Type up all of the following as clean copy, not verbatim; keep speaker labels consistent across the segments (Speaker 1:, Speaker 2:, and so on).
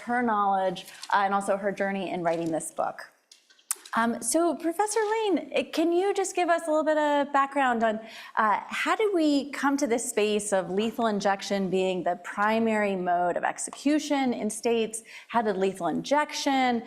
Speaker 1: her knowledge and also her journey in writing this book. So Professor Lane, can you just give us a little bit of background on how did we come to this space of lethal injection being the primary mode of execution in states? How did lethal injection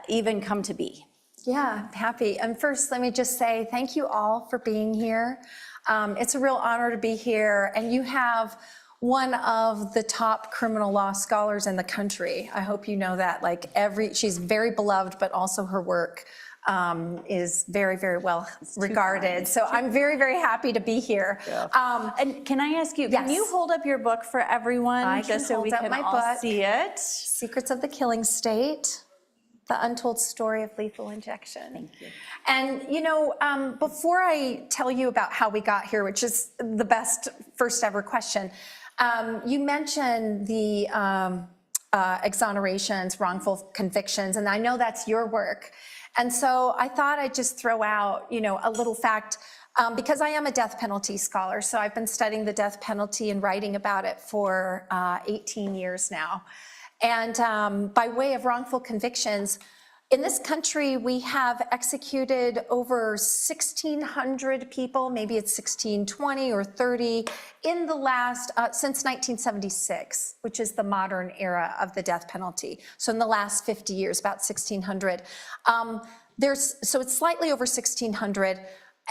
Speaker 1: even come to be?
Speaker 2: Yeah, happy. And first, let me just say thank you all for being here. It's a real honor to be here, and you have one of the top criminal law scholars in the country. I hope you know that. Like she's very beloved, but also her work is very, very well regarded. So I'm very, very happy to be here.
Speaker 1: Yeah. And can I ask you,
Speaker 2: yes.
Speaker 1: Can you hold up your book for everyone just so we can all see it?
Speaker 2: Secrets of the Killing State: The Untold Story of Lethal Injection.
Speaker 1: Thank you.
Speaker 2: And you know, before I tell you about how we got here, which is the best first ever question, you mentioned the exonerations, wrongful convictions, and I know that's your work. And so I thought I'd just throw out, you know, a little fact, because I am a death penalty scholar. So I've been studying the death penalty and writing about it for 18 years now. And by way of wrongful convictions, in this country, we have executed over 1,600 people, maybe it's 1,620 or 30, in the last, since 1976, which is the modern era of the death penalty. So in the last 50 years, about 1,600. So it's slightly over 1,600,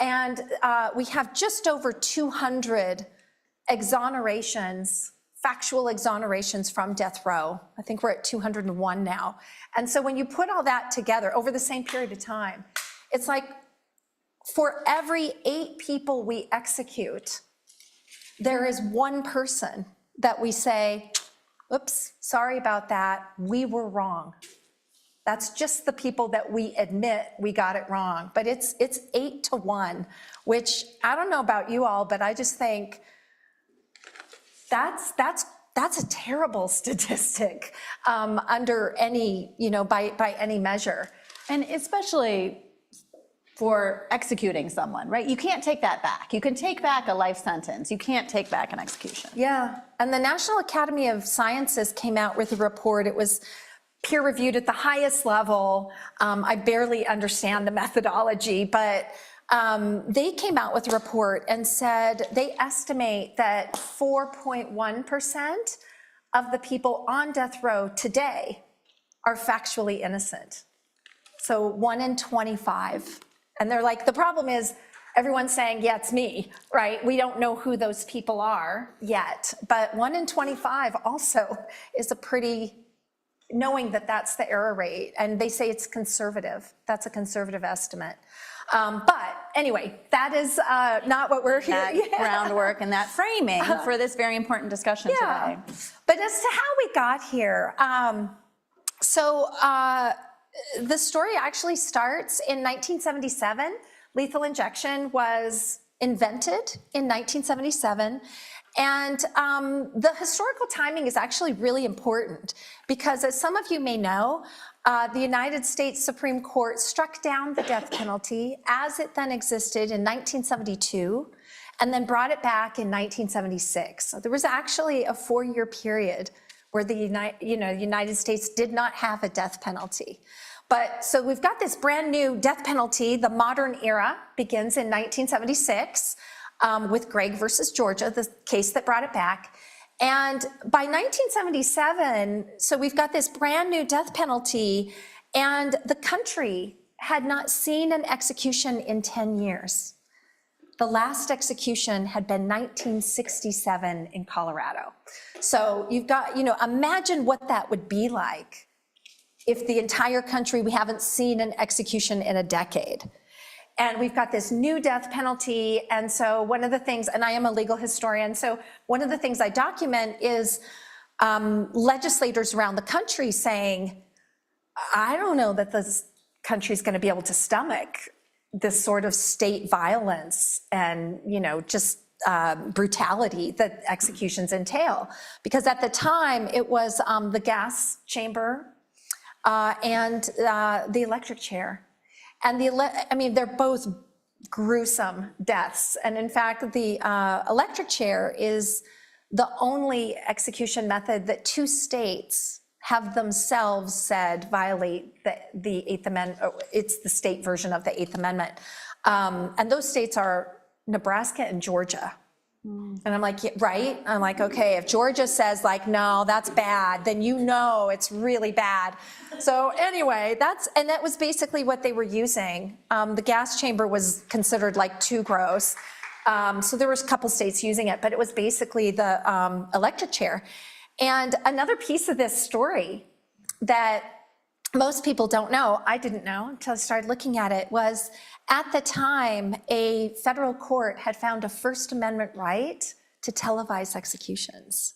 Speaker 2: and we have just over 200 exonerations, factual exonerations from death row. I think we're at 201 now. And so when you put all that together over the same period of time, it's like for every 8 people we execute, there is one person that we say, oops, sorry about that, we were wrong. That's just the people that we admit we got it wrong. But it's 8 to 1, which I don't know about you all, but I just think that's a terrible statistic under any, you know, by any measure.
Speaker 1: And especially for executing someone, right? You can't take that back. You can take back a life sentence. You can't take back an execution.
Speaker 2: Yeah, and the National Academy of Sciences came out with a report. It was peer reviewed at the highest level. I barely understand the methodology, but they came out with a report and said they estimate that 4.1% of the people on death row today are factually innocent. So 1 in 25. And they're like, the problem is everyone's saying, yeah, it's me, right? We don't know who those people are yet. But 1 in 25 also is a pretty, knowing that that's the error rate. And they say it's conservative. That's a conservative estimate. But anyway, that is not what we're here.
Speaker 1: That groundwork and that framing for this very important discussion today.
Speaker 2: But as to how we got here, the story actually starts in 1977. Lethal injection was invented in 1977. And the historical timing is actually really important because, as some of you may know, the United States Supreme Court struck down the death penalty as it then existed in 1972 and then brought it back in 1976. So there was actually a 4-year period where the United States did not have a death penalty. But so we've got this brand new death penalty. The modern era begins in 1976 with Gregg versus Georgia, the case that brought it back. And by 1977, so we've got this brand new death penalty, and the country had not seen an execution in 10 years. The last execution had been 1967 in Colorado. So you've got, imagine what that would be like if the entire country, we haven't seen an execution in a decade. And we've got this new death penalty. And so one of the things, and I am a legal historian, so one of the things I document is legislators around the country saying, I don't know that this country's going to be able to stomach this sort of state violence and, just brutality that executions entail. Because at the time, it was the gas chamber and the electric chair. And they're both gruesome deaths. And in fact, the electric chair is the only execution method that 2 states have themselves said violate the Eighth Amendment. It's the state version of the Eighth Amendment. And those states are Nebraska and Georgia. And I'm like, yeah, right? I'm like, okay, if Georgia says like, no, that's bad, then you know it's really bad. So anyway, that was basically what they were using. The gas chamber was considered like too gross. So there was a couple states using it, but it was basically the electric chair. And another piece of this story that most people don't know, I didn't know until I started looking at it, was at the time, a federal court had found a First Amendment right to televise executions.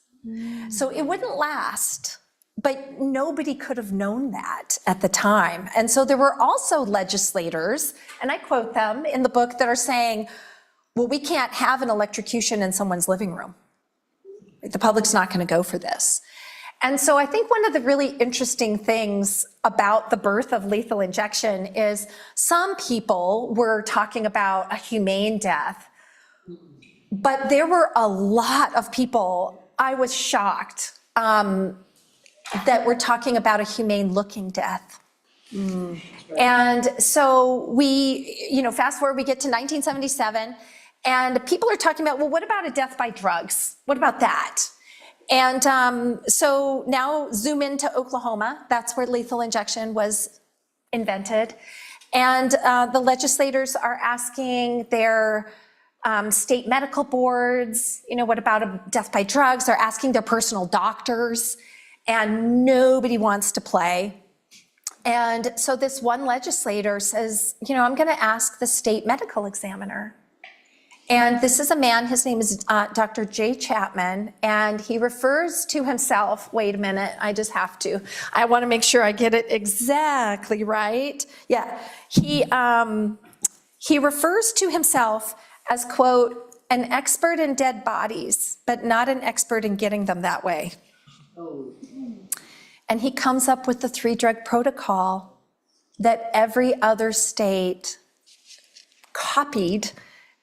Speaker 2: So it wouldn't last, but nobody could have known that at the time. And so there were also legislators, and I quote them in the book, that are saying, well, we can't have an electrocution in someone's living room. The public's not going to go for this. And so I think one of the really interesting things about the birth of lethal injection is some people were talking about a humane death, but there were a lot of people, I was shocked, that were talking about a humane looking death. And so we, fast forward, we get to 1977, and people are talking about, well, what about a death by drugs? What about that? And so now zoom into Oklahoma. That's where lethal injection was invented. And the legislators are asking their state medical boards, what about a death by drugs? They're asking their personal doctors, and nobody wants to play. And so this one legislator says, I'm going to ask the state medical examiner. And this is a man, his name is Dr. Jay Chapman, and he refers to himself, wait a minute, I want to make sure I get it exactly right. Yeah, he refers to himself as, quote, an expert in dead bodies, but not an expert in getting them that way. And he comes up with the 3-drug protocol that every other state copied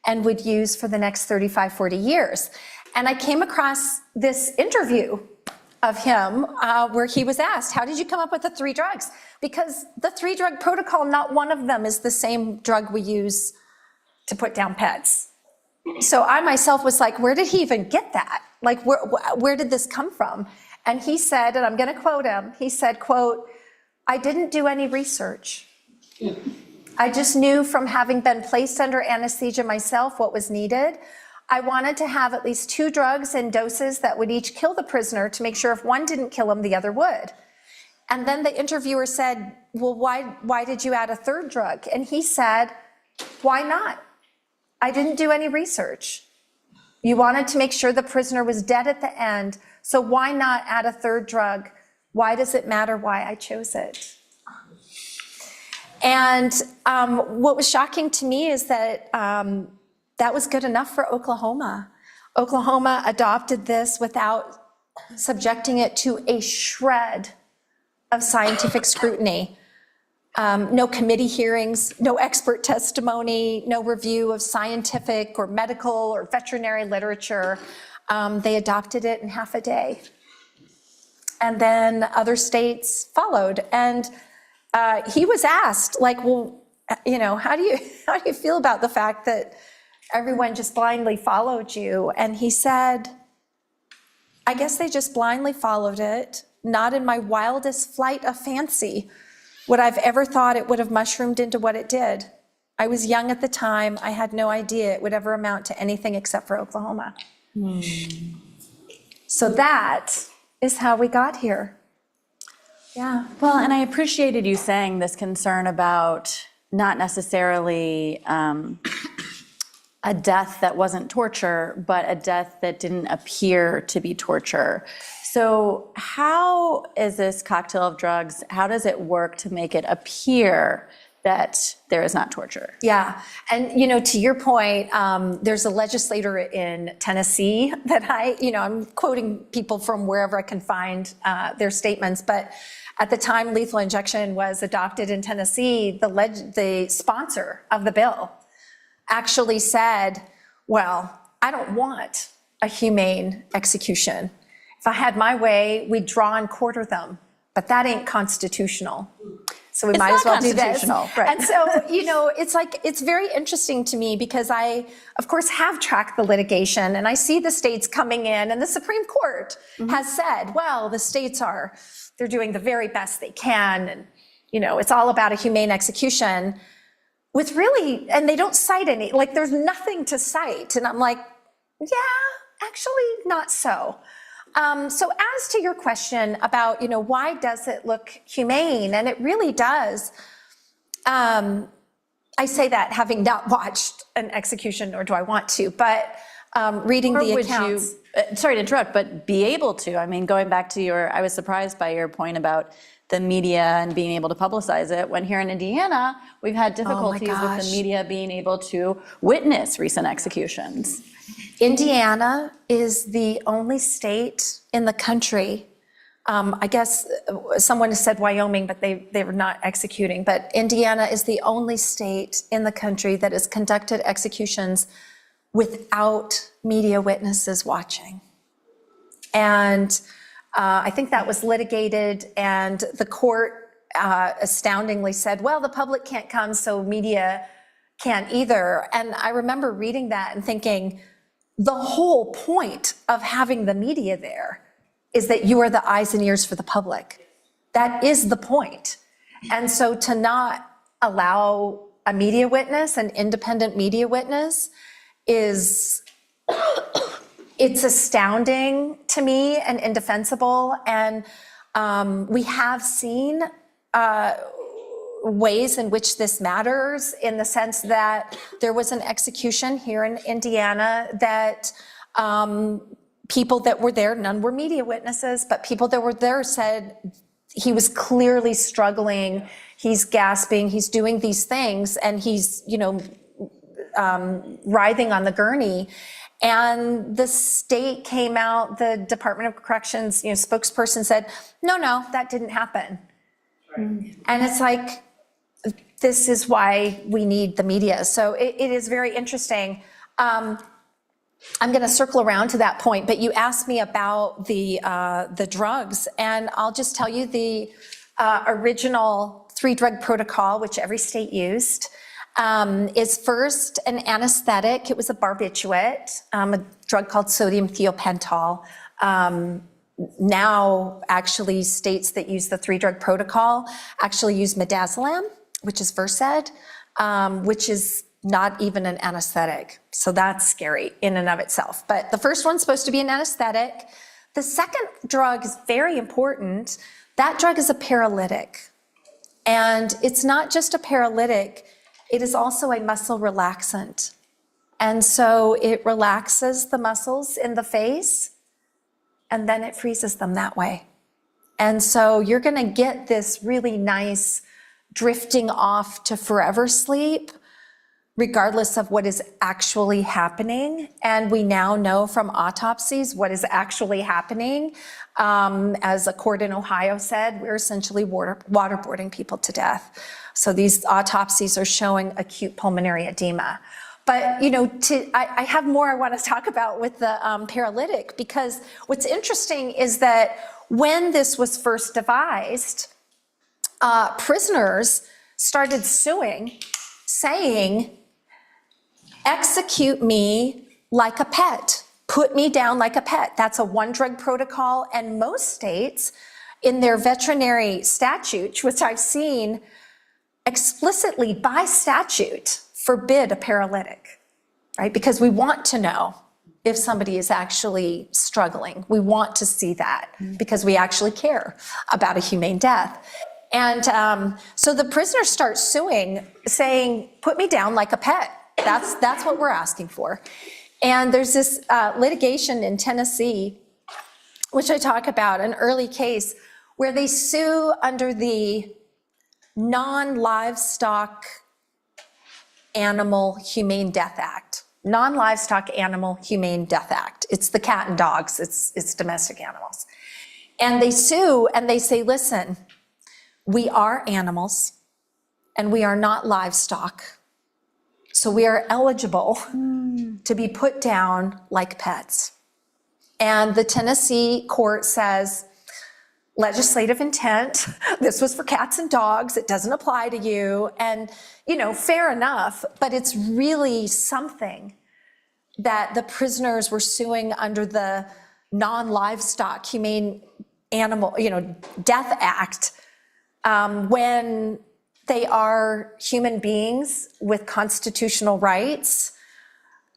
Speaker 2: and would use for the next 35, 40 years. And I came across this interview of him where he was asked, how did you come up with the 3 drugs? Because the 3-drug protocol, not one of them is the same drug we use to put down pets. So I myself was like, where did he even get that? Like, where did this come from? And he said, and I'm going to quote him, he said, quote, I didn't do any research. I just knew from having been placed under anesthesia myself what was needed. I wanted to have at least 2 drugs in doses that would each kill the prisoner to make sure if one didn't kill him, the other would. And then the interviewer said, well, why did you add a 3rd drug? And he said, why not? I didn't do any research. You wanted to make sure the prisoner was dead at the end, so why not add a 3rd drug? Why does it matter why I chose it? And what was shocking to me is that that was good enough for Oklahoma. Oklahoma adopted this without subjecting it to a shred of scientific scrutiny. No committee hearings, no expert testimony, no review of scientific or medical or veterinary literature. They adopted it in half a day. And then other states followed. And he was asked, like, well, how do you feel about the fact that everyone just blindly followed you? And he said, I guess they just blindly followed it, not in my wildest flight of fancy would I've ever thought it would have mushroomed into what it did. I was young at the time. I had no idea it would ever amount to anything except for Oklahoma. So that is how we got here. Yeah.
Speaker 1: Well, and I appreciated you saying this concern about not necessarily a death that wasn't torture, but a death that didn't appear to be torture. So how is this cocktail of drugs, how does it work to make it appear that there is not torture?
Speaker 2: Yeah, and to your point, there's a legislator in Tennessee that I'm quoting people from wherever I can find their statements, but at the time lethal injection was adopted in Tennessee, the sponsor of the bill actually said, well, I don't want a humane execution. If I had my way, we'd draw and quarter them but that ain't constitutional. So we
Speaker 1: It's
Speaker 2: might
Speaker 1: not
Speaker 2: as well do this.
Speaker 1: constitutional, right.
Speaker 2: And so, it's like, it's very interesting to me because I, of course, have tracked the litigation and I see the states coming in, and the Supreme Court has said, well, the states they're doing the very best they can. And, it's all about a humane execution with really, and they don't cite any, like there's nothing to cite. And I'm like, yeah, actually not so. So as to your question about, why does it look humane? And it really does. I say that having not watched an execution, nor do I want to, but reading the accounts.
Speaker 1: Sorry to interrupt, but be able to. I mean, going back to I was surprised by your point about the media and being able to publicize it, when here in Indiana, we've had difficulties with the media being able to witness recent executions.
Speaker 2: Indiana is the only state in the country, I guess someone has said Wyoming, but they were not executing, but Indiana is the only state in the country that has conducted executions without media witnesses watching. And I think that was litigated, and the court astoundingly said, well, the public can't come, so media can't either. And I remember reading that and thinking, the whole point of having the media there is that you are the eyes and ears for the public. That is the point. And so to not allow a media witness, an independent media witness, it's astounding to me and indefensible. And we have seen ways in which this matters, in the sense that there was an execution here in Indiana that people that were there, none were media witnesses, but people that were there said he was clearly struggling, he's gasping, he's doing these things, and he's, writhing on the gurney. And the state came out, the Department of Corrections, spokesperson said, no, that didn't happen. Right. And it's like, this is why we need the media. So it is very interesting. I'm going to circle around to that point, but you asked me about the drugs, and I'll just tell you the original 3-drug protocol, which every state used, is first an anesthetic. It was a barbiturate, a drug called sodium thiopental. Now, actually, states that use the 3-drug protocol actually use midazolam, which is Versed, which is not even an anesthetic. So that's scary in and of itself. But the first one's supposed to be an anesthetic. The second drug is very important. That drug is a paralytic. And it's not just a paralytic, it is also a muscle relaxant. And so it relaxes the muscles in the face, and then it freezes them that way. And so you're gonna get this really nice drifting off to forever sleep, regardless of what is actually happening. And we now know from autopsies what is actually happening. As a court in Ohio said, we're essentially waterboarding people to death. So these autopsies are showing acute pulmonary edema. But, I have more I want to talk about with the paralytic, because what's interesting is that when this was first devised, prisoners started suing, saying, execute me like a pet, put me down like a pet. That's a 1-drug protocol, and most states in their veterinary statute, which I've seen, explicitly by statute forbid a paralytic, right? Because we want to know if somebody is actually struggling. We want to see that because we actually care about a humane death. And so the prisoners start suing, saying, put me down like a pet. That's what we're asking for. And there's this litigation in Tennessee, which I talk about, an early case where they sue under the Non-Livestock Animal Humane Death Act. Non-Livestock Animal Humane Death Act. It's the cat and dogs, it's domestic animals. And they sue and they say, listen, we are animals and we are not livestock. So we are eligible to be put down like pets. And the Tennessee court says, legislative intent. This was for cats and dogs. It doesn't apply to you. And, fair enough, but it's really something that the prisoners were suing under the Non-Livestock Humane Animal, Death Act, when they are human beings with constitutional rights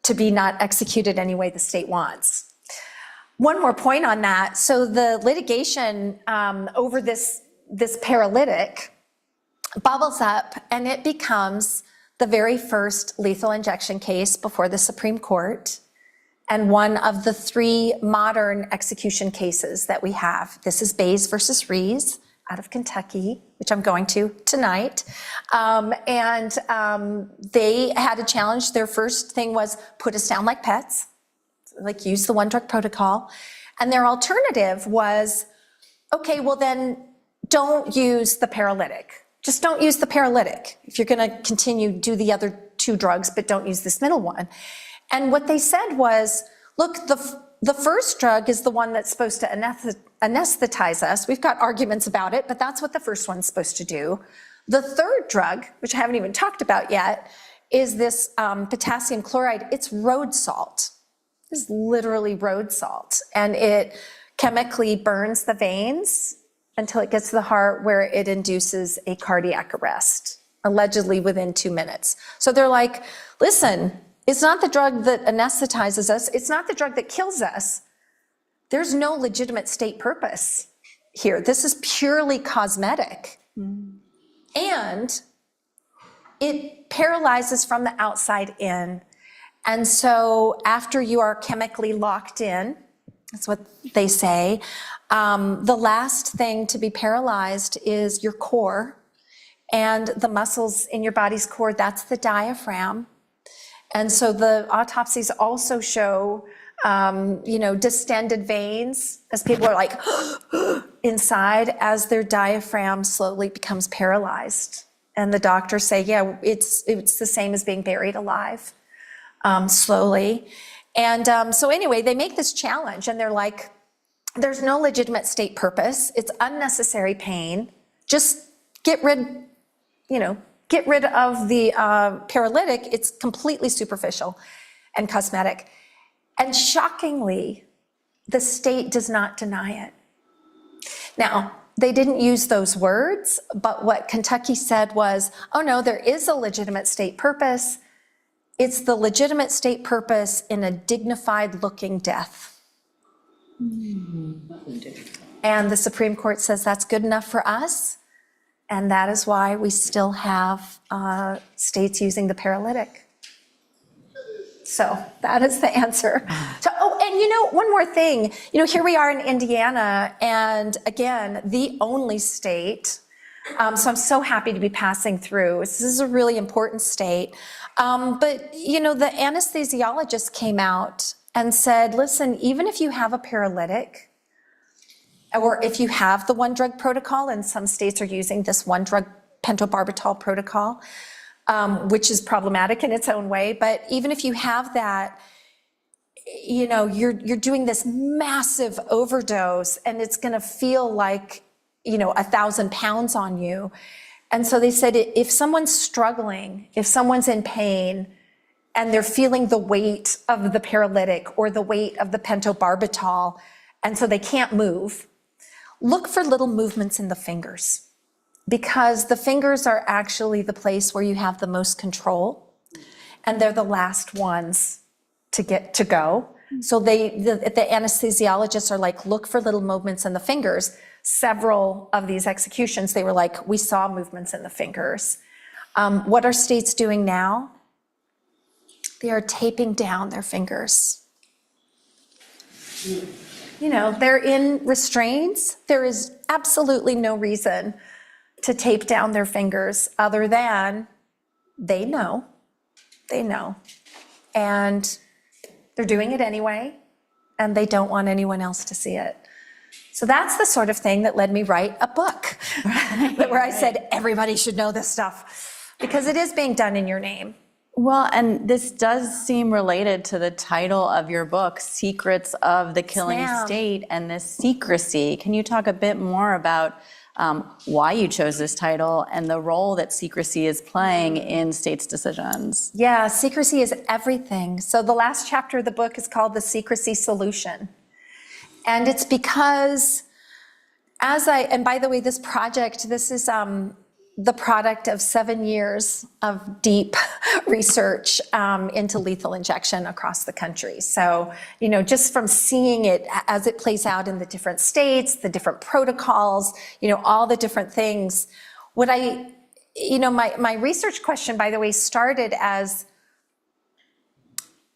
Speaker 2: to be not executed any way the state wants. One more point on that. So the litigation over this paralytic bubbles up, and it becomes the very first lethal injection case before the Supreme Court, and one of the 3 modern execution cases that we have. This is Bays versus Rees out of Kentucky, which I'm going to tonight. They had a challenge. Their first thing was put us down like pets, like use the 1-drug protocol. And their alternative was, okay, well then don't use the paralytic. Just don't use the paralytic. If you're gonna continue, do the other 2 drugs, but don't use this middle one. And what they said was, look, the first drug is the one that's supposed to anesthetize us. We've got arguments about it, but that's what the first one's supposed to do. The third drug, which I haven't even talked about yet, is this potassium chloride. It's road salt. It's literally road salt. And it chemically burns the veins until it gets to the heart, where it induces a cardiac arrest, allegedly within 2 minutes. So they're like, listen, it's not the drug that anesthetizes us. It's not the drug that kills us. There's no legitimate state purpose here. This is purely cosmetic. And it paralyzes from the outside in. And so after you are chemically locked in, that's what they say, the last thing to be paralyzed is your core, and the muscles in your body's core, that's the diaphragm. And so the autopsies also show, distended veins as people are like inside as their diaphragm slowly becomes paralyzed. And the doctors say, yeah, it's the same as being buried alive, slowly. And so anyway, they make this challenge, and they're like, there's no legitimate state purpose. It's unnecessary pain. Just get rid of the paralytic. It's completely superficial and cosmetic. And shockingly, the state does not deny it. Now, they didn't use those words, but what Kentucky said was, oh no, there is a legitimate state purpose. It's the legitimate state purpose in a dignified looking death. And the Supreme Court says that's good enough for us. And that is why we still have states using the paralytic. So that is the answer. So, and one more thing, here we are in Indiana, and again, the only state, so I'm so happy to be passing through. This is a really important state. But, the anesthesiologist came out and said, listen, even if you have a paralytic, or if you have the 1-drug protocol, and some states are using this 1-drug pentobarbital protocol, which is problematic in its own way, but even if you have that, you're doing this massive overdose, and it's gonna feel like, 1,000 pounds on you. And so they said, if someone's struggling, if someone's in pain, and they're feeling the weight of the paralytic or the weight of the pentobarbital, and so they can't move, look for little movements in the fingers, because the fingers are actually the place where you have the most control, and they're the last ones to get to go. So the anesthesiologists are like, look for little movements in the fingers. Several of these executions, they were like, we saw movements in the fingers. What are states doing now? They are taping down their fingers. They're in restraints. There is absolutely no reason to tape down their fingers other than they know. And they're doing it anyway, and they don't want anyone else to see it. So that's the sort of thing that led me write a book, where I said, everybody should know this stuff, because it is being done in your name.
Speaker 1: Well, and this does seem related to the title of your book, Secrets of the Killing
Speaker 2: ma'am.
Speaker 1: State, and this secrecy. Can you talk a bit more about why you chose this title and the role that secrecy is playing in states' decisions?
Speaker 2: Yeah, secrecy is everything. So the last chapter of the book is called The Secrecy Solution. And it's because and by the way, this project, this is the product of 7 years of deep research into lethal injection across the country. So, just from seeing it as it plays out in the different states, the different protocols, all the different things, my research question, by the way, started as,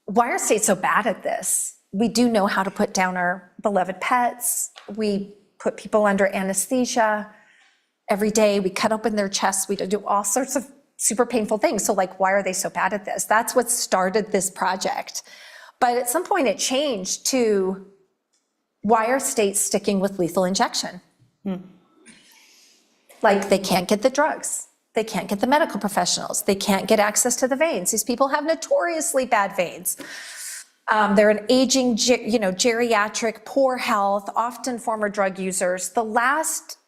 Speaker 2: why are states so bad at this? We do know how to put down our beloved pets. We put people under anesthesia every day. We cut open their chests. We do all sorts of super painful things. So why are they so bad at this? That's what started this project. But at some point it changed to, why are states sticking with lethal injection? They can't get the drugs. They can't get the medical professionals. They can't get access to the veins. These people have notoriously bad veins. They're an aging, geriatric, poor health, often former drug users. The last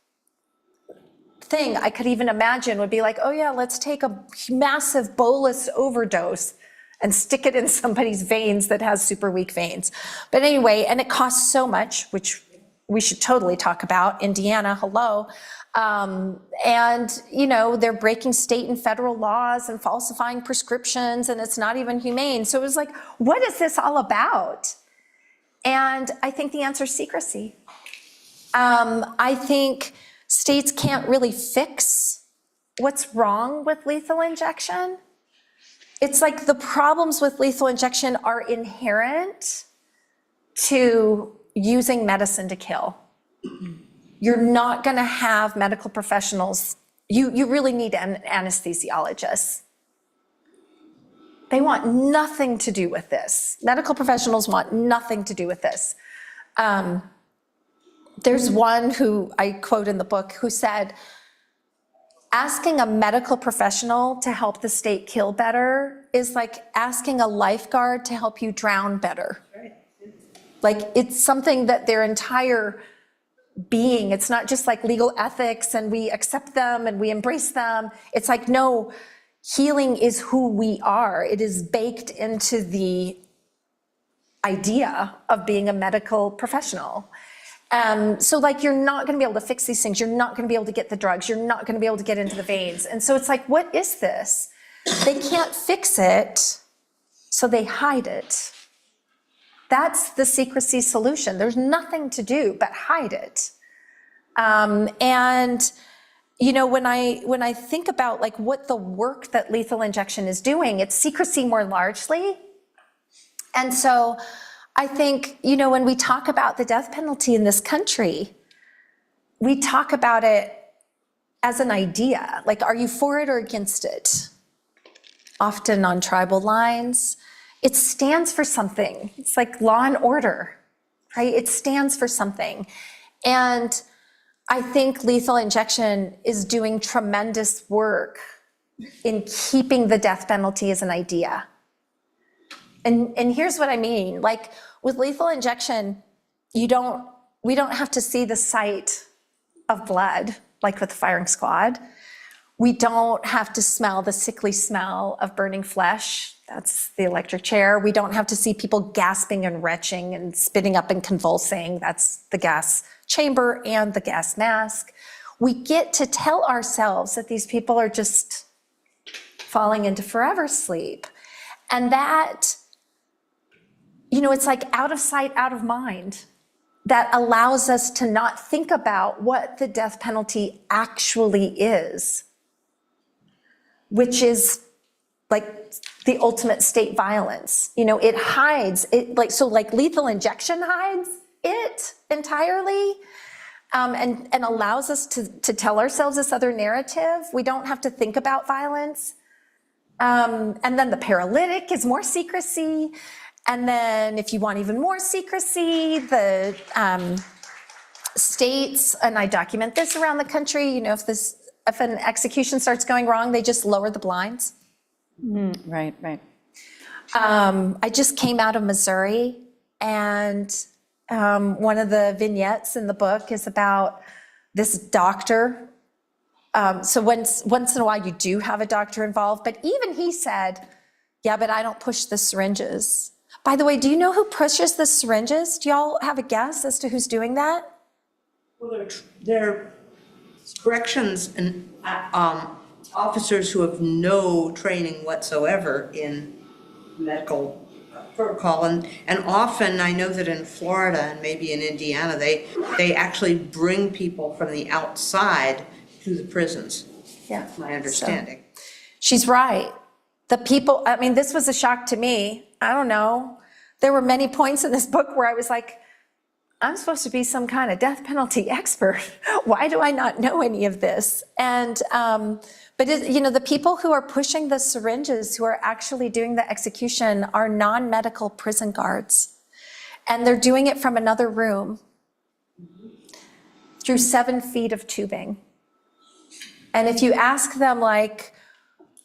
Speaker 2: thing I could even imagine would be oh yeah, let's take a massive bolus overdose and stick it in somebody's veins that has super weak veins. But anyway, and it costs so much, which we should totally talk about. Indiana, hello. And they're breaking state and federal laws and falsifying prescriptions, and it's not even humane. So it was what is this all about? And I think the answer is secrecy. I think states can't really fix what's wrong with lethal injection. It's the problems with lethal injection are inherent to using medicine to kill. You're not going to have medical professionals. You really need an anesthesiologist. They want nothing to do with this. Medical professionals want nothing to do with this. There's one who I quote in the book who said, asking a medical professional to help the state kill better is like asking a lifeguard to help you drown better. It's something that their entire being, it's not just legal ethics and we accept them and we embrace them. It's no, healing is who we are. It is baked into the idea of being a medical professional. So you're not going to be able to fix these things. You're not going to be able to get the drugs. You're not going to be able to get into the veins. And so it's what is this? They can't fix it, so they hide it. That's the secrecy solution. There's nothing to do but hide it. And when I think about what the work that lethal injection is doing, it's secrecy more largely. And so I think, when we talk about the death penalty in this country, we talk about it as an idea. Are you for it or against it? Often on tribal lines. It stands for something. It's law and order, right? It stands for something. And I think lethal injection is doing tremendous work in keeping the death penalty as an idea. And here's what I mean. With lethal injection, we don't have to see the sight of blood, with the firing squad. We don't have to smell the sickly smell of burning flesh. That's the electric chair. We don't have to see people gasping and retching and spitting up and convulsing. That's the gas chamber and the gas mask. We get to tell ourselves that these people are just falling into forever sleep. And that, it's out of sight, out of mind. That allows us to not think about what the death penalty actually is, which is the ultimate state violence. It hides it, lethal injection hides it entirely, and allows us to tell ourselves this other narrative. We don't have to think about violence. And then the paralytic is more secrecy. And then if you want even more secrecy, the states, and I document this around the country, if an execution starts going wrong, they just lower the blinds.
Speaker 1: Right, right.
Speaker 2: I just came out of Missouri, and one of the vignettes in the book is about this doctor. So once in a while you do have a doctor involved, but even he said, yeah, but I don't push the syringes. By the way, do you know who pushes the syringes? Do y'all have a guess as to who's doing that?
Speaker 3: Well, they're corrections and officers who have no training whatsoever in medical protocol. And often, I know that in Florida and maybe in Indiana, they actually bring people from the outside to the prisons.
Speaker 2: Yeah.
Speaker 3: That's my understanding.
Speaker 2: She's right. The people, I mean, this was a shock to me. I don't know. There were many points in this book where I was like, I'm supposed to be some kind of death penalty expert. Why do I not know any of this? And, but the people who are pushing the syringes, who are actually doing the execution, are non-medical prison guards. And they're doing it from another room through 7 feet of tubing. And if you ask them, like,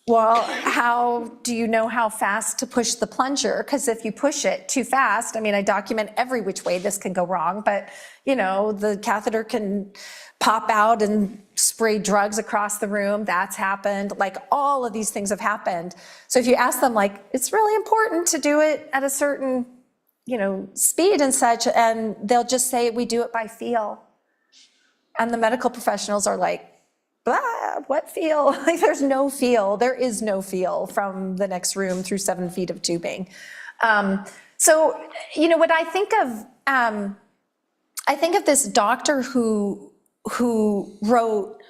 Speaker 2: well, how do you know how fast to push the plunger? Because if you push it too fast, I mean, I document every which way this can go wrong, but the catheter can pop out and spray drugs across the room. That's happened. Like, all of these things have happened. So if you ask them, like, it's really important to do it at a certain, speed and such, and they'll just say, we do it by feel. And the medical professionals are like, blah, what feel? Like, there's no feel. There is no feel from the next room through 7 feet of tubing. So, what I think of this doctor who wrote,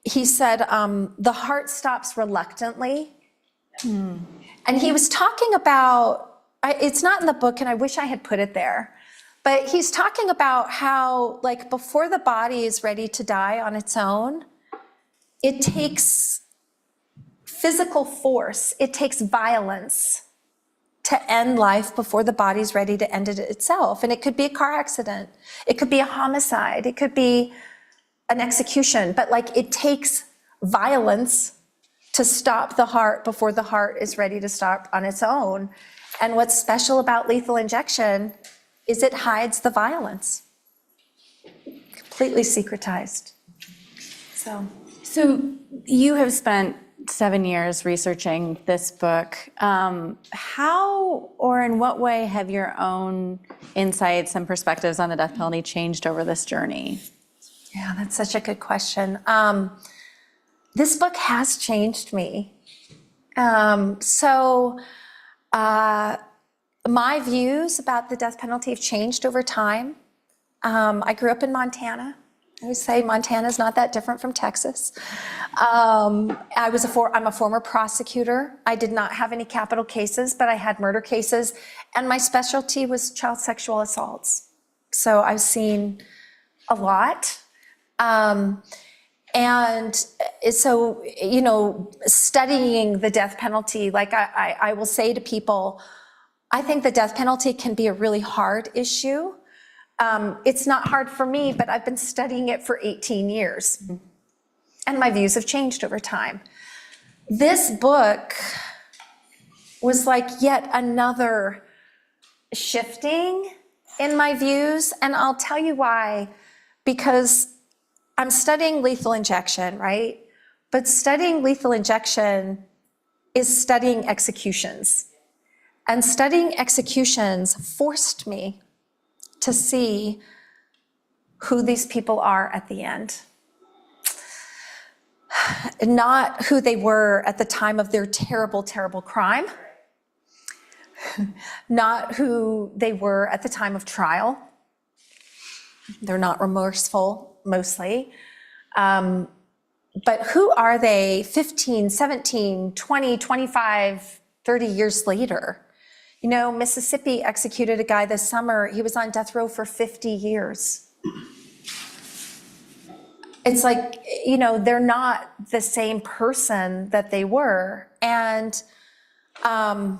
Speaker 2: he said, the heart stops reluctantly. And he was talking about, it's not in the book, and I wish I had put it there, but he's talking about how, like, before the body is ready to die on its own, it takes physical force, it takes violence to end life before the body's ready to end it itself. And it could be a car accident, it could be a homicide, it could be an execution, but like, it takes violence to stop the heart before the heart is ready to stop on its own. And what's special about lethal injection is it hides the violence, completely secretized.
Speaker 1: So you have spent 7 years researching this book. How or in what way have your own insights and perspectives on the death penalty changed over this journey?
Speaker 2: Yeah, that's such a good question. This book has changed me. My views about the death penalty have changed over time. I grew up in Montana. I would say Montana is not that different from Texas. I'm a former prosecutor. I did not have any capital cases, but I had murder cases, and my specialty was child sexual assaults. So I've seen a lot. And so, studying the death penalty, like I will say to people, I think the death penalty can be a really hard issue. It's not hard for me, but I've been studying it for 18 years. And my views have changed over time. This book was like yet another shifting in my views. And I'll tell you why. Because I'm studying lethal injection, right? But studying lethal injection is studying executions. And studying executions forced me to see who these people are at the end. Not who they were at the time of their terrible, terrible crime. Not who they were at the time of trial. They're not remorseful, mostly. But who are they 15, 17, 20, 25, 30 years later? Mississippi executed a guy this summer. He was on death row for 50 years. It's like, they're not the same person that they were. And, so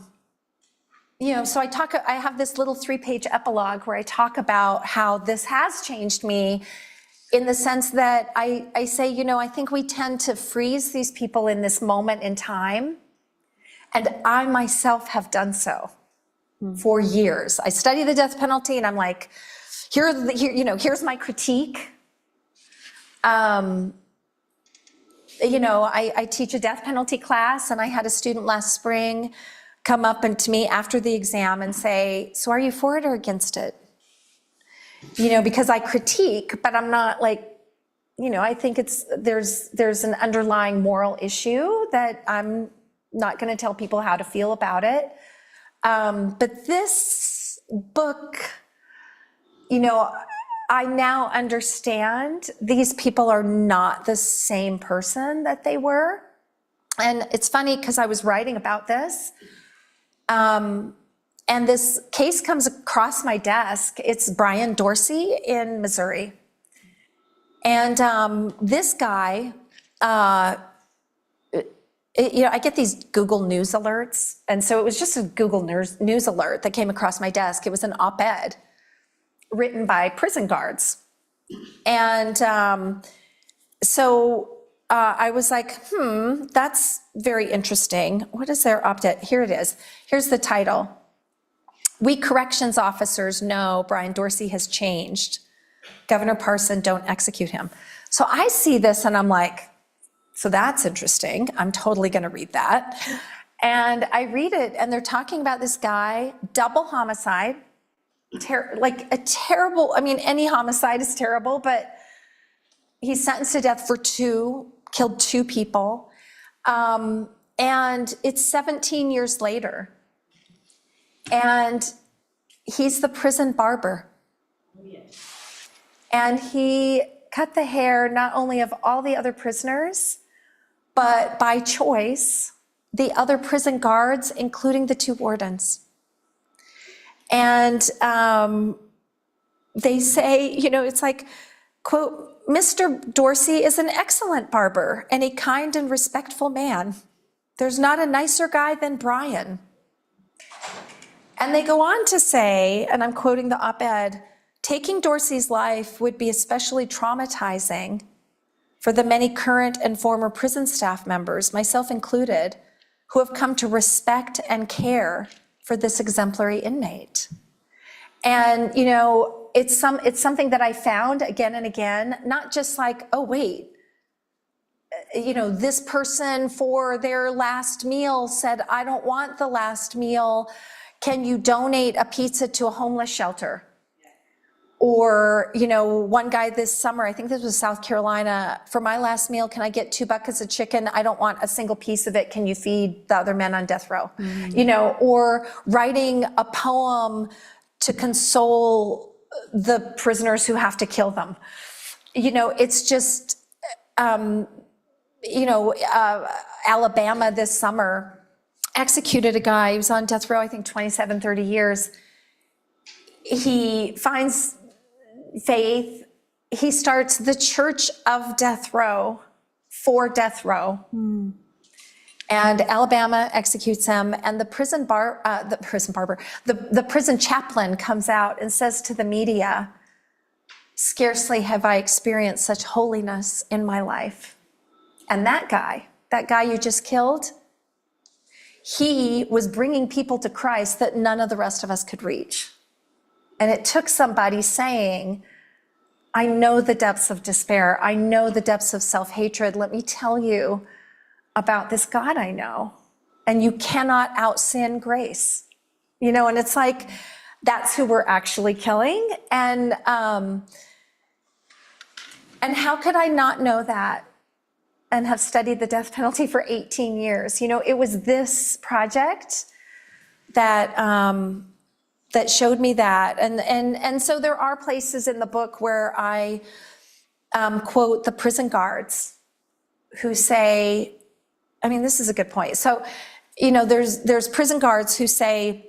Speaker 2: I have this little 3-page epilogue where I talk about how this has changed me in the sense that I say, I think we tend to freeze these people in this moment in time. And I myself have done so for years. I study the death penalty and I'm like, here's my critique. I teach a death penalty class, and I had a student last spring come up and to me after the exam and say, so are you for it or against it? Because I critique, but I'm not like, I think there's an underlying moral issue that I'm not going to tell people how to feel about it. But this book, I now understand these people are not the same person that they were. And it's funny because I was writing about this, and this case comes across my desk. It's Brian Dorsey in Missouri. And this guy, I get these Google News alerts. And so it was just a Google News alert that came across my desk. It was an op-ed written by prison guards. And so I was like, that's very interesting. What is their op-ed? Here it is. Here's the title. We corrections officers know Brian Dorsey has changed. Governor Parson, don't execute him. So I see this and I'm like, so that's interesting. I'm totally going to read that. And I read it and they're talking about this guy, double homicide, any homicide is terrible, but he's sentenced to death for killed two people. And it's 17 years later. And he's the prison barber. And he cut the hair not only of all the other prisoners, but by choice, the other prison guards, including the two wardens. And they say, it's like, quote, Mr. Dorsey is an excellent barber and a kind and respectful man. There's not a nicer guy than Brian. And they go on to say, and I'm quoting the op-ed, taking Dorsey's life would be especially traumatizing for the many current and former prison staff members, myself included, who have come to respect and care for this exemplary inmate. And, it's something that I found again and again, not just like, oh, wait, this person for their last meal said, I don't want the last meal. Can you donate a pizza to a homeless shelter? Or, one guy this summer, I think this was South Carolina, for my last meal, can I get 2 buckets of chicken? I don't want a single piece of it. Can you feed the other men on death row? Or writing a poem to console the prisoners who have to kill them. It's just, Alabama this summer executed a guy. He was on death row, I think 27, 30 years. He finds faith. He starts the Church of Death Row for death row. And Alabama executes him, and the prison chaplain comes out and says to the media, scarcely have I experienced such holiness in my life. And that guy you just killed, he was bringing people to Christ that none of the rest of us could reach. And it took somebody saying, I know the depths of despair. I know the depths of self-hatred. Let me tell you about this God I know. And you cannot out-sin grace. And it's like, that's who we're actually killing. And how could I not know that and have studied the death penalty for 18 years? It was this project that that showed me that. And so there are places in the book where I quote the prison guards who say, this is a good point. So, there's prison guards who say,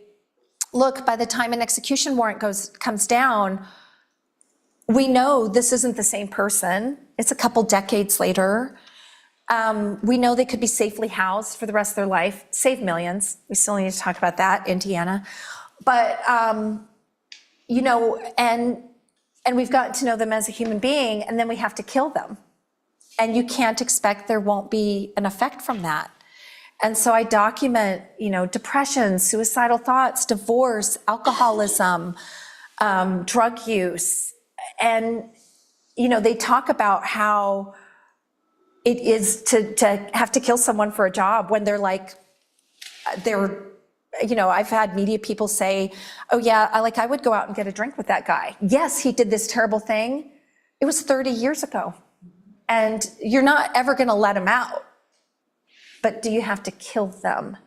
Speaker 2: look, by the time an execution warrant comes down, we know this isn't the same person. It's a couple decades later. We know they could be safely housed for the rest of their life, save millions. We still need to talk about that, Indiana. But, and we've gotten to know them as a human being, and then we have to kill them. And you can't expect there won't be an effect from that. And so I document, depression, suicidal thoughts, divorce, alcoholism, drug use. And, they talk about how it is to have to kill someone for a job when I've had media people say, oh yeah, I would go out and get a drink with that guy. Yes, he did this terrible thing. It was 30 years ago. And you're not ever gonna let him out. But do you have to kill them?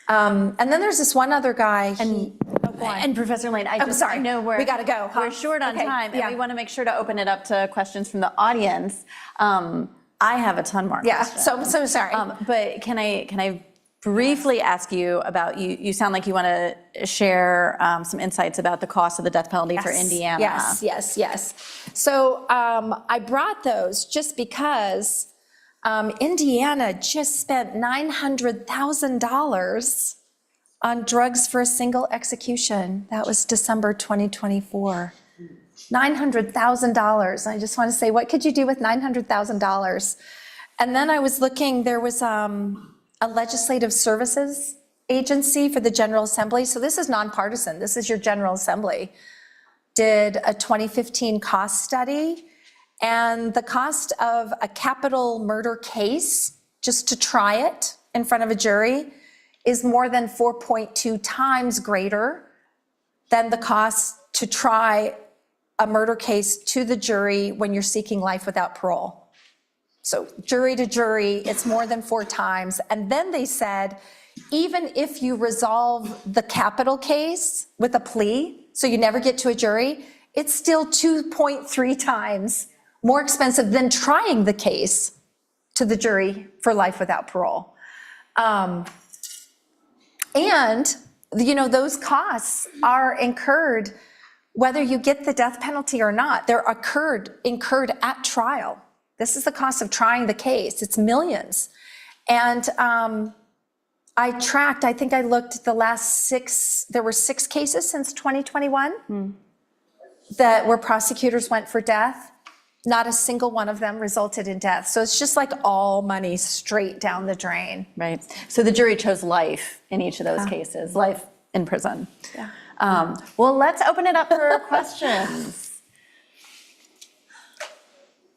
Speaker 2: And then there's this one other guy.
Speaker 1: And Professor Lane, I
Speaker 2: sorry.
Speaker 1: know
Speaker 2: We gotta go, huh?
Speaker 1: We're short on
Speaker 2: Okay,
Speaker 1: time,
Speaker 2: yeah.
Speaker 1: and we want to make sure to open it up to questions from the audience. I have a ton more
Speaker 2: Yeah,
Speaker 1: questions.
Speaker 2: so sorry.
Speaker 1: But can I briefly ask you about, you sound like you want to share some insights about the cost of the death penalty for Indiana.
Speaker 2: Yes. So I brought those just because Indiana just spent $900,000 on drugs for a single execution. That was December 2024. $900,000. I just want to say, what could you do with $900,000? And then I was looking, there was a legislative services agency for the General Assembly. So this is nonpartisan. This is your General Assembly. Did a 2015 cost study, and the cost of a capital murder case, just to try it in front of a jury, is more than 4.2 times greater than the cost to try a murder case to the jury when you're seeking life without parole. So jury to jury, it's more than 4 times. And then they said, even if you resolve the capital case with a plea, so you never get to a jury, it's still 2.3 times more expensive than trying the case to the jury for life without parole. And, those costs are incurred whether you get the death penalty or not. They're incurred at trial. This is the cost of trying the case. It's millions. And I think I looked the last 6, there were 6 cases since 2021 where prosecutors went for death. Not a single one of them resulted in death. So it's just like all money straight down the drain.
Speaker 1: Right. So the jury chose life in each of those cases, life in prison.
Speaker 2: Yeah.
Speaker 1: Well, let's open it up for questions.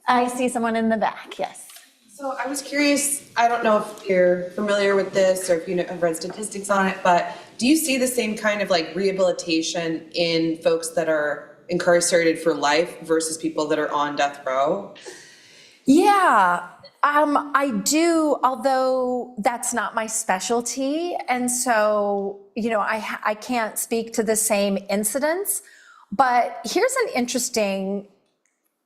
Speaker 1: I see someone in the back, yes.
Speaker 4: So I was curious, I don't know if you're familiar with this or if you have read statistics on it, but do you see the same kind of rehabilitation in folks that are incarcerated for life versus people that are on death row?
Speaker 2: Yeah, I do, although that's not my specialty. And so, I can't speak to the same incidents, but here's an interesting,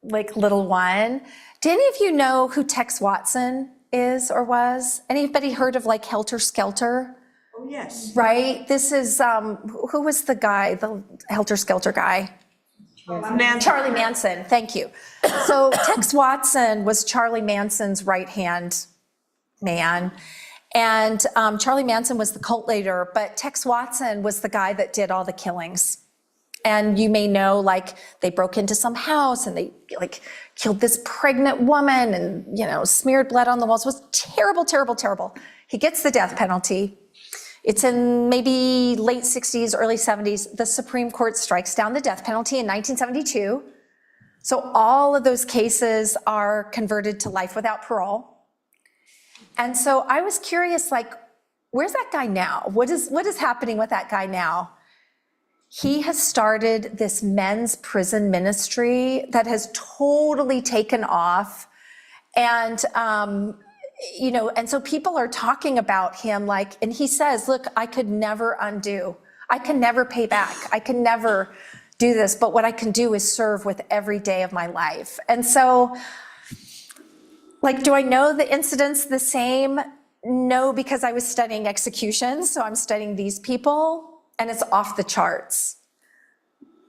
Speaker 2: little one. Do any of you know who Tex Watson is or was? Anybody heard of Helter Skelter?
Speaker 3: Oh, yes.
Speaker 2: Right? This is, who was the guy, the Helter Skelter guy? Charlie Manson, thank you. So Tex Watson was Charlie Manson's right-hand man. And Charlie Manson was the cult leader, but Tex Watson was the guy that did all the killings. And you may know, they broke into some house and they killed this pregnant woman and, smeared blood on the walls. It was terrible, terrible, terrible. He gets the death penalty. It's in maybe late 60s, early 70s. The Supreme Court strikes down the death penalty in 1972. So all of those cases are converted to life without parole. And so I was curious, where's that guy now? What is happening with that guy now? He has started this men's prison ministry that has totally taken off. And, and so people are talking about him and he says, look, I could never undo. I can never pay back. I can never do this, but what I can do is serve with every day of my life. And so, do I know the incidents the same? No, because I was studying executions, so I'm studying these people, and it's off the charts.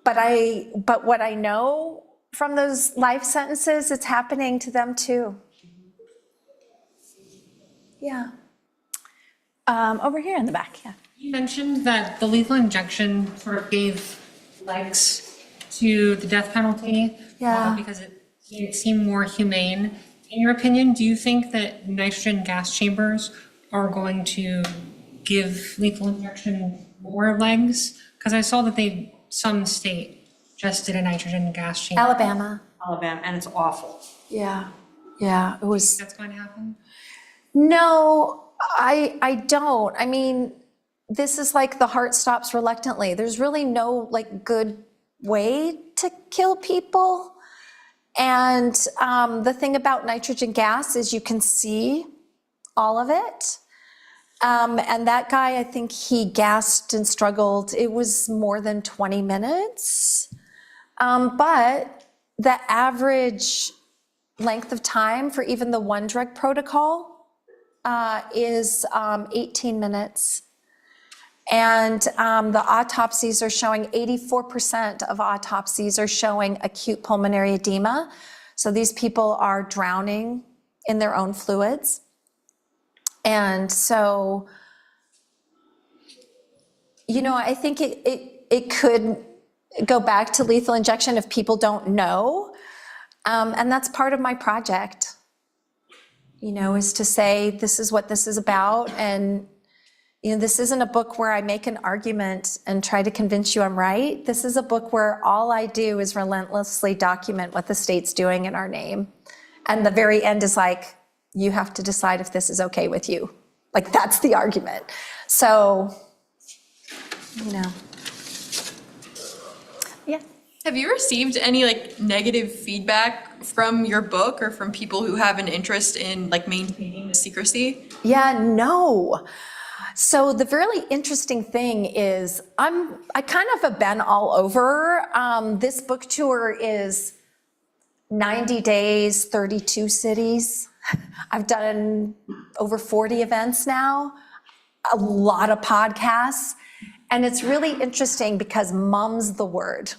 Speaker 2: But what I know from those life sentences, it's happening to them too. Yeah.
Speaker 1: Over here in the back, yeah.
Speaker 5: You mentioned that the lethal injection sort of gave legs to the death penalty.
Speaker 2: Yeah.
Speaker 5: Because it seemed more humane. In your opinion, do you think that nitrogen gas chambers are going to give lethal injection more legs? Because I saw that some state just did a nitrogen gas chamber.
Speaker 2: Alabama.
Speaker 3: Alabama, and it's awful.
Speaker 2: Yeah, yeah, it was.
Speaker 5: That's going to happen?
Speaker 2: No, I don't. I mean, this is like the heart stops reluctantly. There's really no like good way to kill people. And the thing about nitrogen gas is you can see all of it. And that guy, I think he gasped and struggled. It was more than 20 minutes. But the average length of time for even the one drug protocol is 18 minutes. And the autopsies are showing 84% of autopsies are showing acute pulmonary edema. So these people are drowning in their own fluids. And so, you know, I think it could go back to lethal injection if people don't know. And that's part of my project, you know, is to say, this is what this is about. And, you know, this isn't a book where I make an argument and try to convince you I'm right. This is a book where all I do is relentlessly document what the state's doing in our name. And the very end is like, you have to decide if this is okay with you. Like, that's the argument. So, you know.
Speaker 1: Yeah.
Speaker 6: Have you received any like negative feedback from your book or from people who have an interest in like maintaining the secrecy?
Speaker 2: Yeah, no. So the really interesting thing is I kind of have been all over. This book tour is 90 days, 32 cities. I've done over 40 events now, a lot of podcasts. And it's really interesting because mum's the word.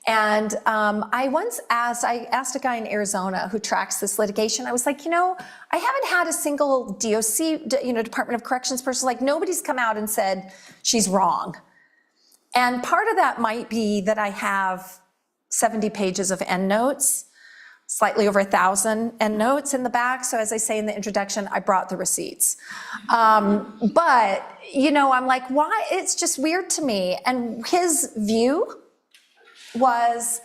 Speaker 2: And I asked a guy in Arizona who tracks this litigation. I was like, you know, I haven't had a single DOC, you know, Department of Corrections person, like nobody's come out and said she's wrong. And part of that might be that I have 70 pages of endnotes, slightly over 1,000 endnotes in the back. So as I say in the introduction, I brought the receipts. But, you know, I'm like, why? It's just weird to me. And his view was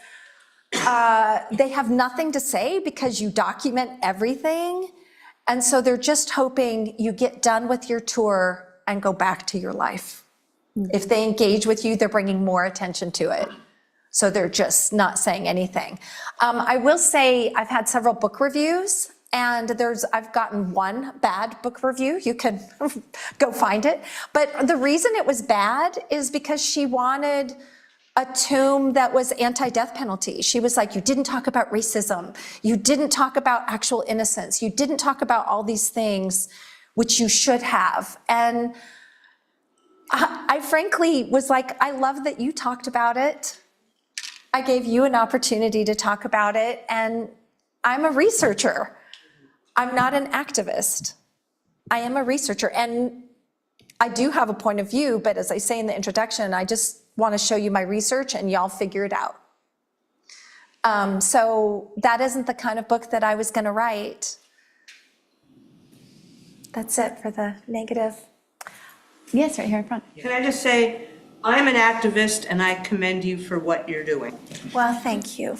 Speaker 2: they have nothing to say because you document everything. And so they're just hoping you get done with your tour and go back to your life. If they engage with you, they're bringing more attention to it. So they're just not saying anything. I will say I've had several book reviews, and I've gotten one bad book review. You can go find it. But the reason it was bad is because she wanted a tome that was anti-death penalty. She was like, you didn't talk about racism. You didn't talk about actual innocence. You didn't talk about all these things, which you should have. And I frankly was like, I love that you talked about it. I gave you an opportunity to talk about it, and I'm a researcher. I'm not an activist. I am a researcher, and I do have a point of view, but as I say in the introduction, I just want to show you my research and y'all figure it out. So that isn't the kind of book that I was going to write. That's it for the negative.
Speaker 1: Yes, right here in front.
Speaker 3: Can I just say, I'm an activist and I commend you for what you're doing.
Speaker 2: Well, thank you.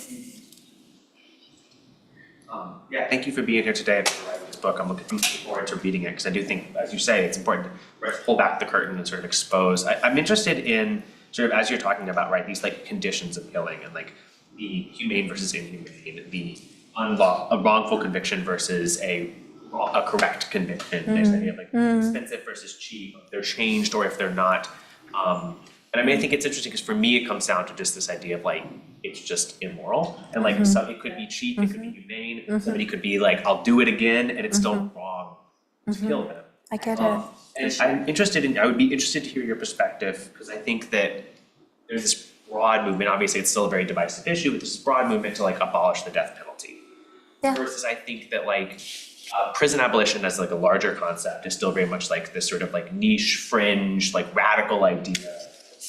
Speaker 7: Yeah, thank you for being here today and for writing this book. I'm looking forward to reading it because I do think, as you say, it's important to pull back the curtain and sort of expose. I'm interested in sort of, as you're talking about, right, these like conditions of killing and like the humane versus inhumane, the a wrongful conviction versus a correct conviction. There's the idea of like expensive versus cheap, if they're changed or if they're not. And I mean, I think it's interesting because for me, it comes down to just this idea of like, it's just immoral. And like, so it could be cheap, it could be humane. Somebody could be like, I'll do it again, and it's still wrong to kill them.
Speaker 2: I get it.
Speaker 7: And I would be interested to hear your perspective, because I think that there's this broad movement, obviously it's still a very divisive issue, but this broad movement to like abolish the death penalty.
Speaker 2: Yeah.
Speaker 7: Versus I think that like prison abolition as like a larger concept is still very much like this sort of like niche, fringe, like radical idea.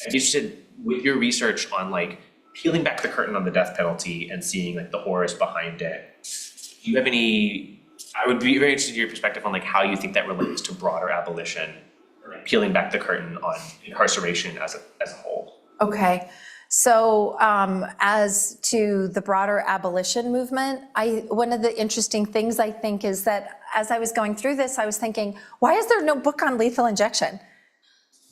Speaker 7: I'm interested with your research on like peeling back the curtain on the death penalty and seeing like the horrors behind it. Do you have any I would be very interested in your perspective on like how you think that relates to broader abolition, or like peeling back the curtain on incarceration as a whole.
Speaker 2: Okay, so as to the broader abolition movement, one of the interesting things I think is that as I was going through this, I was thinking, why is there no book on lethal injection?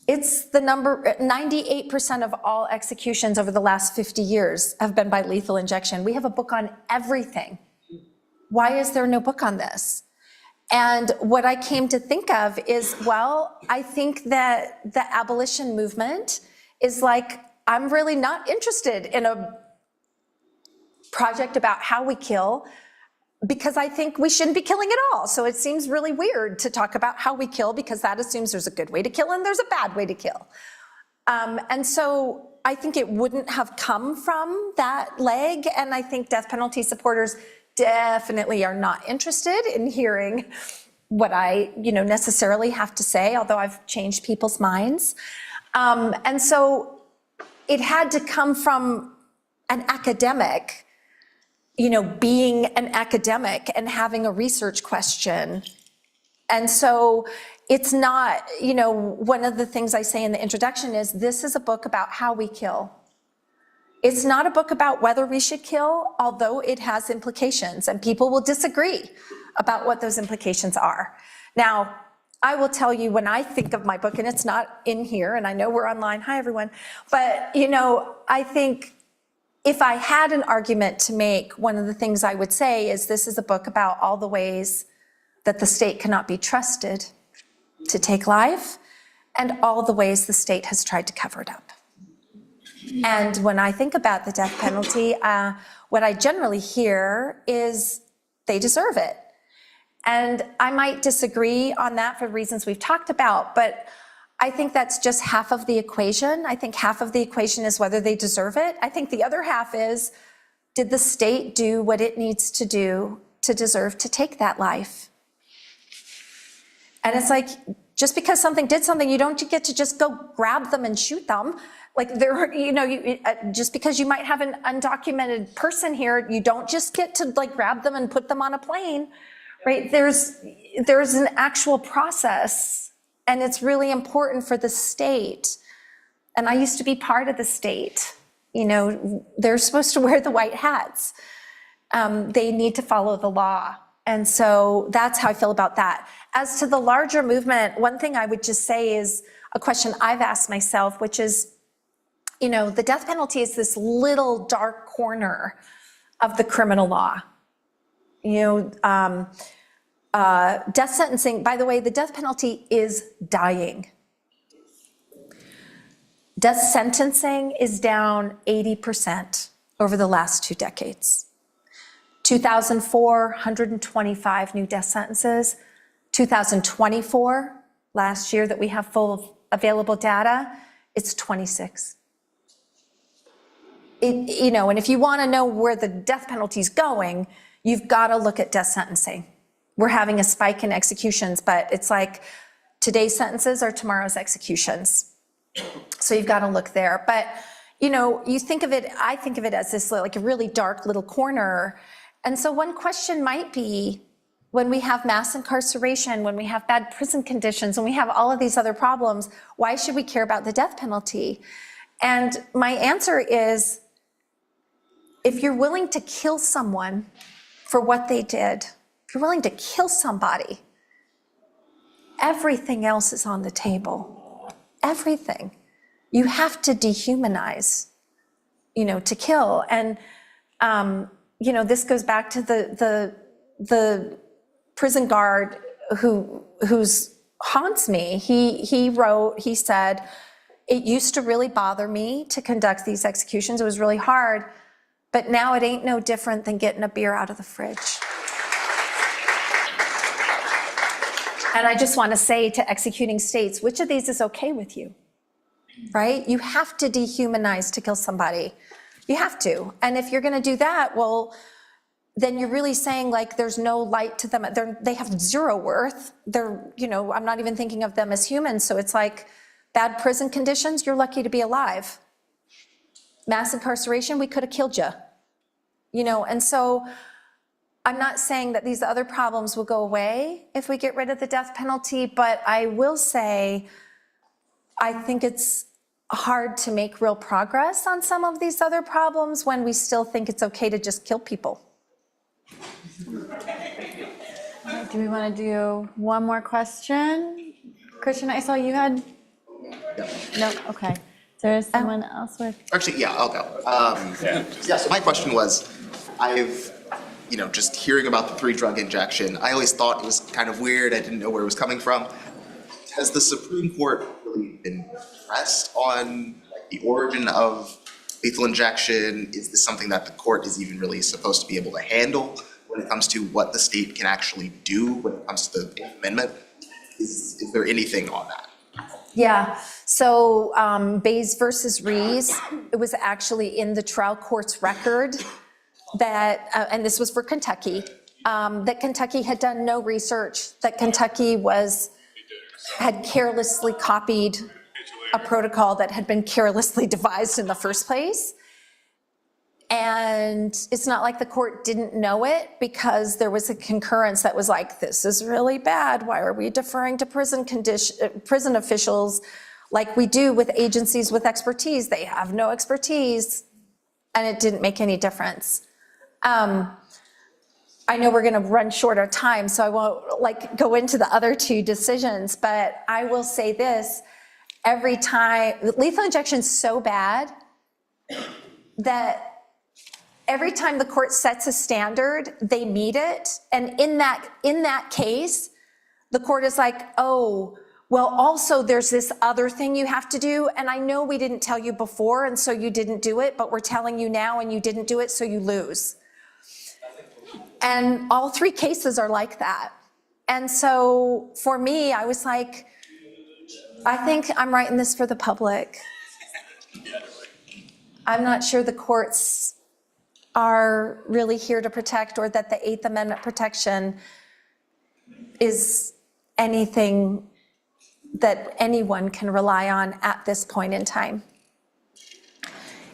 Speaker 2: It's the number, 98% of all executions over the last 50 years have been by lethal injection. We have a book on everything. Why is there no book on this? And what I came to think of is, well, I think that the abolition movement is like, I'm really not interested in a project about how we kill, because I think we shouldn't be killing at all. So it seems really weird to talk about how we kill, because that assumes there's a good way to kill and there's a bad way to kill. And so I think it wouldn't have come from that leg. And I think death penalty supporters definitely are not interested in hearing what I, necessarily have to say, although I've changed people's minds. And so it had to come from an academic, being an academic and having a research question. And so it's not, one of the things I say in the introduction is this is a book about how we kill. It's not a book about whether we should kill, although it has implications, and people will disagree about what those implications are. Now, I will tell you, when I think of my book, and it's not in here, and I know we're online, hi everyone, but I think if I had an argument to make, one of the things I would say is this is a book about all the ways that the state cannot be trusted to take life, and all the ways the state has tried to cover it up. And when I think about the death penalty, what I generally hear is they deserve it. And I might disagree on that for reasons we've talked about, but I think that's just half of the equation. I think half of the equation is whether they deserve it. I think the other half is, did the state do what it needs to do to deserve to take that life? And it's like, just because something did something, you don't get to just go grab them and shoot them. Like just because you might have an undocumented person here, you don't just get to like grab them and put them on a plane, right? There's an actual process, and it's really important for the state. And I used to be part of the state. They're supposed to wear the white hats. They need to follow the law. And so that's how I feel about that. As to the larger movement, one thing I would just say is a question I've asked myself, which is, the death penalty is this little dark corner of the criminal law. Death sentencing, by the way, the death penalty is dying. Death sentencing is down 80% over the last 2 decades. 2004, 125 new death sentences. 2024, last year that we have full available data, it's 26. And if you want to know where the death penalty is going, you've got to look at death sentencing. We're having a spike in executions, but it's like today's sentences are tomorrow's executions. So you've got to look there. But, you think of it, I think of it as this like a really dark little corner. And so one question might be, when we have mass incarceration, when we have bad prison conditions, when we have all of these other problems, why should we care about the death penalty? And my answer is, if you're willing to kill someone for what they did, if you're willing to kill somebody, everything else is on the table. Everything. You have to dehumanize, to kill. And, this goes back to the prison guard who's haunts me. He said, it used to really bother me to conduct these executions. It was really hard, but now it ain't no different than getting a beer out of the fridge. And I just want to say to executing states, which of these is okay with you, right? You have to dehumanize to kill somebody. You have to. And if you're going to do that, well, then you're really saying like there's no light to them. They have zero worth. I'm not even thinking of them as humans. So it's like bad prison conditions, you're lucky to be alive. Mass incarceration, we could have killed you. And so I'm not saying that these other problems will go away if we get rid of the death penalty, but I will say, I think it's hard to make real progress on some of these other problems when we still think it's okay to just kill people.
Speaker 1: Do we want to do one more question? Christian, I saw you had? No, okay. There's someone else with?
Speaker 8: Actually, yeah, I'll go. Yeah, so my question was, just hearing about the 3-drug injection, I always thought it was kind of weird. I didn't know where it was coming from. Has the Supreme Court really been pressed on the origin of lethal injection? Is this something that the court is even really supposed to be able to handle when it comes to what the state can actually do when it comes to the Eighth Amendment? Is there anything on that?
Speaker 2: Yeah, so Bays versus Rees, it was actually in the trial court's record that, and this was for Kentucky, that Kentucky had done no research, that Kentucky had carelessly copied a protocol that had been carelessly devised in the first place. And it's not like the court didn't know it, because there was a concurrence that was like, this is really bad. Why are we deferring to prison officials like we do with agencies with expertise? They have no expertise, and it didn't make any difference. I know we're gonna run short on time, so I won't go into the other two decisions, but I will say this, every time, lethal injection's so bad that every time the court sets a standard, they meet it. And in that case, the court is like, oh, well, also there's this other thing you have to do. And I know we didn't tell you before, and so you didn't do it, but we're telling you now and you didn't do it, so you lose. And all 3 cases are like that. And so for me, I was like, I think I'm writing this for the public. I'm not sure the courts are really here to protect, or that the Eighth Amendment protection is anything that anyone can rely on at this point in time.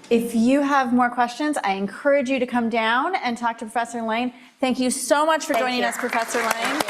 Speaker 1: If you have more questions, I encourage you to come down and talk to Professor Lane. Thank you so much for joining us, Professor Lane.